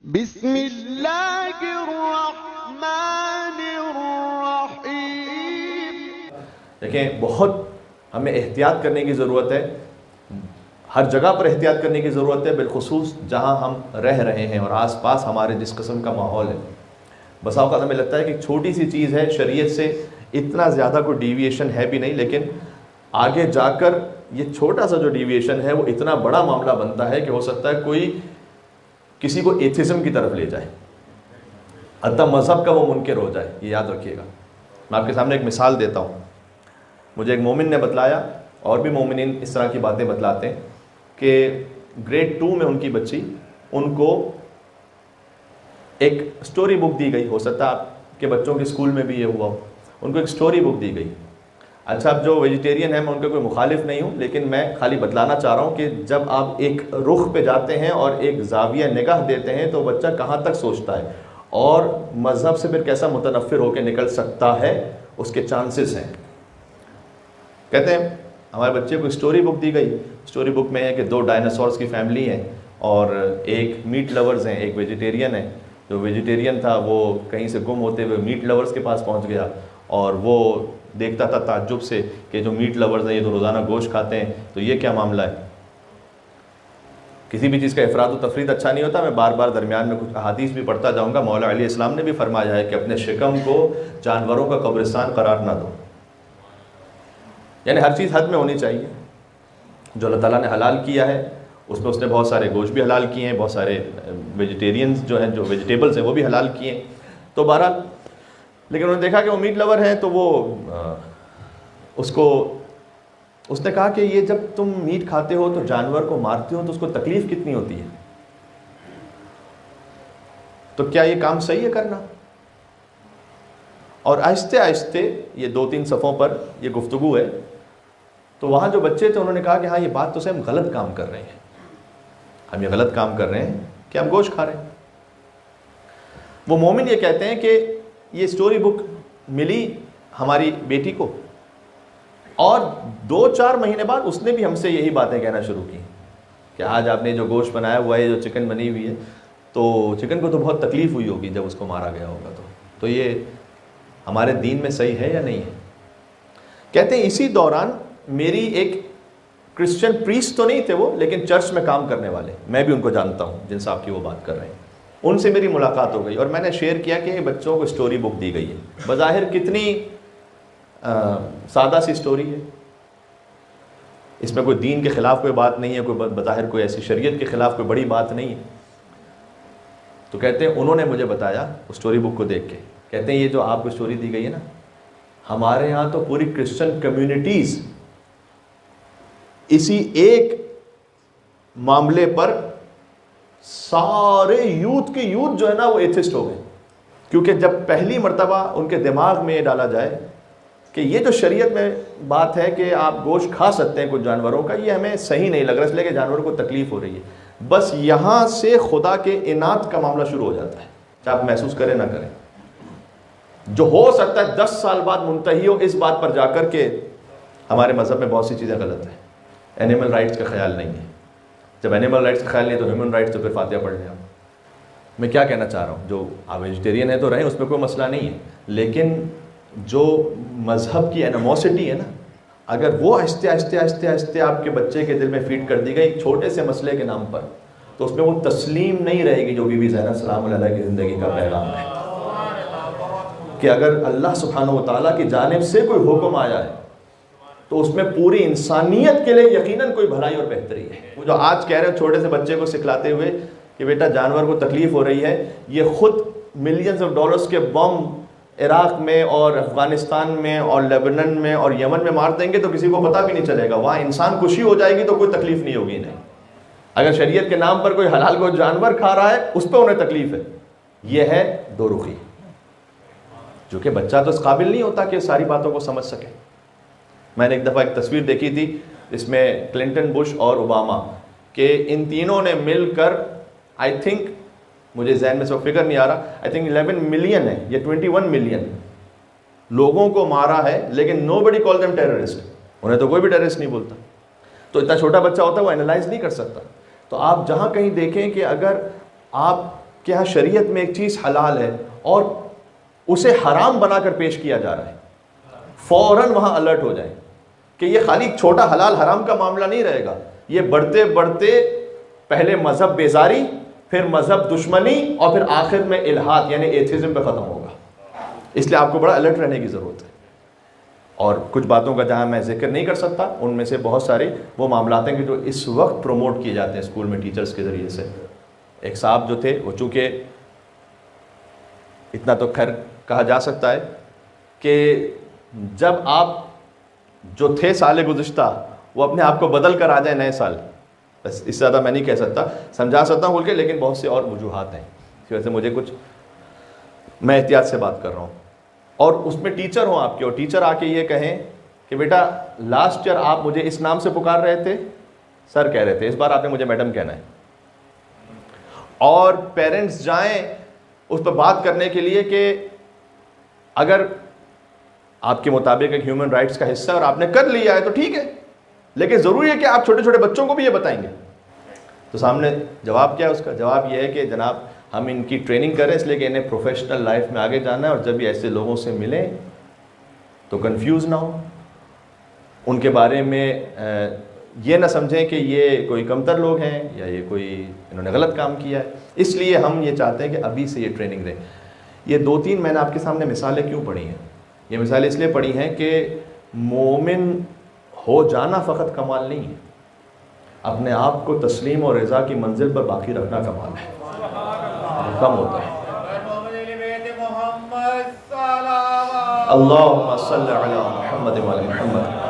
بسم اللہ الرحمن الرحیم۔ دیکھیں، بہت ہمیں احتیاط کرنے کی ضرورت ہے، ہر جگہ پر احتیاط کرنے کی ضرورت ہے، بالخصوص جہاں ہم رہ رہے ہیں اور آس پاس ہمارے جس قسم کا ماحول ہے۔ بسا اوقات ہمیں لگتا ہے کہ ایک چھوٹی سی چیز ہے، شریعت سے اتنا زیادہ کوئی ڈیویشن ہے بھی نہیں، لیکن آگے جا کر یہ چھوٹا سا جو ڈیویشن ہے وہ اتنا بڑا معاملہ بنتا ہے کہ ہو سکتا ہے کوئی کسی کو ایتھیزم کی طرف لے جائے، حتیٰ مذہب کا وہ منکر ہو جائے۔ یہ یاد رکھیے گا۔ میں آپ کے سامنے ایک مثال دیتا ہوں۔ مجھے ایک مومن نے بتلایا، اور بھی مومنین اس طرح کی باتیں بتلاتے ہیں، کہ گریڈ 2 میں ان کی بچی، ان کو ایک سٹوری بک دی گئی، ہو سکتا ہے آپ کے بچوں کے اسکول میں بھی یہ ہوا ہو، ان کو ایک سٹوری بک دی گئی۔ اچھا، اب جو ویجیٹیرین ہیں میں ان کا کوئی مخالف نہیں ہوں، لیکن میں خالی بتلانا چاہ رہا ہوں کہ جب آپ ایک رخ پہ جاتے ہیں اور ایک زاویہ نگاہ دیتے ہیں تو بچہ کہاں تک سوچتا ہے اور مذہب سے پھر کیسا متنفر ہو کے نکل سکتا ہے، اس کے چانسز ہیں۔ کہتے ہیں ہمارے بچے کو اسٹوری بک دی گئی، اسٹوری بک میں ہے کہ 2 ڈائناسورس کی فیملی ہے اور ایک میٹ لورز ہیں، ایک ویجیٹیرین ہے۔ جو ویجیٹیرین تھا وہ کہیں سے گم ہوتے ہوئے میٹ لورز کے پاس پہنچ گیا، اور وہ دیکھتا تھا تعجب سے کہ جو میٹ لورز ہیں یہ تو روزانہ گوشت کھاتے ہیں، تو یہ کیا معاملہ ہے۔ کسی بھی چیز کا افراد و تفرید اچھا نہیں ہوتا۔ میں بار بار درمیان میں کچھ احادیث بھی پڑھتا جاؤں گا۔ مولا علیہ السلام نے بھی فرمایا ہے کہ اپنے شکم کو جانوروں کا قبرستان قرار نہ دو، یعنی ہر چیز حد میں ہونی چاہیے۔ جو اللہ تعالیٰ نے حلال کیا ہے اس میں اس نے بہت سارے گوشت بھی حلال کیے ہیں، بہت سارے ویجیٹیرینز جو ہیں، جو ویجیٹیبلز ہیں وہ بھی حلال کیے ہیں۔ تو بہرحال لیکن انہوں نے دیکھا کہ وہ میٹ لور ہیں، تو وہ اس نے کہا کہ یہ جب تم میٹ کھاتے ہو تو جانور کو مارتے ہو تو اس کو تکلیف کتنی ہوتی ہے، تو کیا یہ کام صحیح ہے کرنا؟ اور آہستہ آہستہ یہ 2-3 صفحوں پر یہ گفتگو ہے، تو وہاں جو بچے تھے انہوں نے کہا کہ ہاں یہ بات تو سے ہم غلط کام کر رہے ہیں، ہم یہ غلط کام کر رہے ہیں کہ ہم گوشت کھا رہے ہیں۔ وہ مومن یہ کہتے ہیں کہ یہ سٹوری بک ملی ہماری بیٹی کو، اور 2-4 مہینے بعد اس نے بھی ہم سے یہی باتیں کہنا شروع کی کہ آج آپ نے جو گوشت بنایا ہوا ہے، جو چکن بنی ہوئی ہے، تو چکن کو تو بہت تکلیف ہوئی ہوگی جب اس کو مارا گیا ہوگا، تو یہ ہمارے دین میں صحیح ہے یا نہیں ہے۔ کہتے ہیں اسی دوران میری ایک کرسچن پریسٹ تو نہیں تھے وہ، لیکن چرچ میں کام کرنے والے، میں بھی ان کو جانتا ہوں جن صاحب کی وہ بات کر رہے ہیں، ان سے میری ملاقات ہو گئی اور میں نے شیئر کیا کہ بچوں کو اسٹوری بک دی گئی ہے۔ بظاہر کتنی سادہ سی سٹوری ہے، اس میں کوئی دین کے خلاف کوئی بات نہیں ہے، کوئی بظاہر کوئی ایسی شریعت کے خلاف کوئی بڑی بات نہیں ہے۔ تو کہتے ہیں انہوں نے مجھے بتایا اس سٹوری بک کو دیکھ کے، کہتے ہیں یہ جو آپ کو سٹوری دی گئی ہے نا، ہمارے ہاں تو پوری کرسچن کمیونٹیز اسی ایک معاملے پر سارے یوتھ جو ہے نا وہ ایتھسٹ ہو گئے، کیونکہ جب پہلی مرتبہ ان کے دماغ میں یہ ڈالا جائے کہ یہ جو شریعت میں بات ہے کہ آپ گوشت کھا سکتے ہیں کچھ جانوروں کا، یہ ہمیں صحیح نہیں لگ رہا، اس لیے کہ جانوروں کو تکلیف ہو رہی ہے، بس یہاں سے خدا کے انعات کا معاملہ شروع ہو جاتا ہے، چاہے آپ محسوس کریں نہ کریں، جو ہو سکتا ہے 10 سال بعد منتہی ہو اس بات پر جا کر کہ ہمارے مذہب میں بہت سی چیزیں غلط ہیں، اینیمل رائٹس کا خیال نہیں ہے۔ جب اینیمل رائٹس کا خیال نہیں تو ہیومن رائٹس، تو پھر فاتحہ پڑھ لیں۔ میں کیا کہنا چاہ رہا ہوں، جو آپ ویجیٹیرین ہیں تو رہیں، اس میں کوئی مسئلہ نہیں ہے، لیکن جو مذہب کی اینیموسٹی ہے نا، اگر وہ آہستہ آہستہ آپ کے بچے کے دل میں فیڈ کر دی گئی ایک چھوٹے سے مسئلے کے نام پر، تو اس میں وہ تسلیم نہیں رہے گی جو بی بی زینب سلام اللہ علیہ کی زندگی کا پیغام ہے، کہ اگر اللہ سبحانہ و تعالیٰ کی جانب سے کوئی حکم آیا ہے تو اس میں پوری انسانیت کے لیے یقیناً کوئی بھلائی اور بہتری ہے۔ وہ جو آج کہہ رہے ہیں چھوٹے سے بچے کو سکھلاتے ہوئے کہ بیٹا جانور کو تکلیف ہو رہی ہے، یہ خود ملینز آف ڈالرز کے بم عراق میں اور افغانستان میں اور لیبنن میں اور یمن میں مار دیں گے تو کسی کو پتہ بھی نہیں چلے گا، وہاں انسان خوشی ہو جائے گی تو کوئی تکلیف نہیں ہوگی انہیں۔ اگر شریعت کے نام پر کوئی حلال کو جانور کھا رہا ہے اس پہ انہیں تکلیف ہے، یہ ہے دو رخی، جو کہ بچہ تو اس قابل نہیں ہوتا کہ ساری باتوں کو سمجھ سکے۔ میں نے ایک دفعہ ایک تصویر دیکھی تھی، اس میں کلنٹن، بش اور اوباما، کہ ان تینوں نے مل کر آئی تھنک، مجھے ذہن میں سے فگر نہیں آ رہا، آئی تھنک 11 ملین ہے یا 21 ملین لوگوں کو مارا ہے، لیکن نو بڈی کال دیم ٹیررسٹ، انہیں تو کوئی بھی ٹیررسٹ نہیں بولتا۔ تو اتنا چھوٹا بچہ ہوتا ہے وہ اینالائز نہیں کر سکتا۔ تو آپ جہاں کہیں دیکھیں کہ اگر آپ کہ ہاں شریعت میں ایک چیز حلال ہے اور اسے حرام بنا کر پیش کیا جا رہا ہے، فوراً وہاں الرٹ ہو جائیں کہ یہ خالی چھوٹا حلال حرام کا معاملہ نہیں رہے گا، یہ بڑھتے بڑھتے پہلے مذہب بیزاری، پھر مذہب دشمنی، اور پھر آخر میں الحاد یعنی ایتھیزم پہ ختم ہوگا۔ اس لیے آپ کو بڑا الرٹ رہنے کی ضرورت ہے۔ اور کچھ باتوں کا جہاں میں ذکر نہیں کر سکتا، ان میں سے بہت سارے وہ معاملات ہیں کہ جو اس وقت پروموٹ کیے جاتے ہیں اسکول میں ٹیچرز کے ذریعے سے۔ ایک صاحب جو تھے، وہ چونکہ اتنا تو خیر کہا جا سکتا ہے کہ جب آپ جو تھے سال گزشتہ وہ اپنے آپ کو بدل کر آ جائیں نئے سال، بس اس سے زیادہ میں نہیں کہہ سکتا، سمجھا سکتا ہوں بول کے، لیکن بہت سے اور وجوہات ہیں، اس وجہ سے مجھے کچھ میں احتیاط سے بات کر رہا ہوں۔ اور اس میں ٹیچر ہوں آپ کے، اور ٹیچر آ کے یہ کہیں کہ بیٹا لاسٹ ایئر آپ مجھے اس نام سے پکار رہے تھے، سر کہہ رہے تھے، اس بار آپ نے مجھے میڈم کہنا ہے، اور پیرنٹس جائیں اس پہ بات کرنے کے لیے کہ اگر آپ کے مطابق ایک ہیومن رائٹس کا حصہ اور آپ نے کر لیا ہے تو ٹھیک ہے، لیکن ضروری ہے کہ آپ چھوٹے چھوٹے بچوں کو بھی یہ بتائیں گے؟ تو سامنے جواب کیا ہے اس کا؟ جواب یہ ہے کہ جناب ہم ان کی ٹریننگ کریں اس لیے کہ انہیں پروفیشنل لائف میں آگے جانا ہے، اور جب یہ ایسے لوگوں سے ملیں تو کنفیوز نہ ہو، ان کے بارے میں یہ نہ سمجھیں کہ یہ کوئی کمتر لوگ ہیں یا یہ کوئی انہوں نے غلط کام کیا ہے۔ اس لیے ہم یہ چاہتے ہیں کہ ابھی سے یہ ٹریننگ دیں۔ یہ دو تین میں نے آپ کے سامنے مثالیں کیوں پڑھی ہیں؟ یہ مثالیں اس لیے پڑھی ہیں کہ مومن ہو جانا فقط کمال نہیں ہے، اپنے آپ کو تسلیم اور رضا کی منزل پر باقی رکھنا کمال ہے، کم ہوتا ہے۔ اللہم صلی علی محمد و علی محمد۔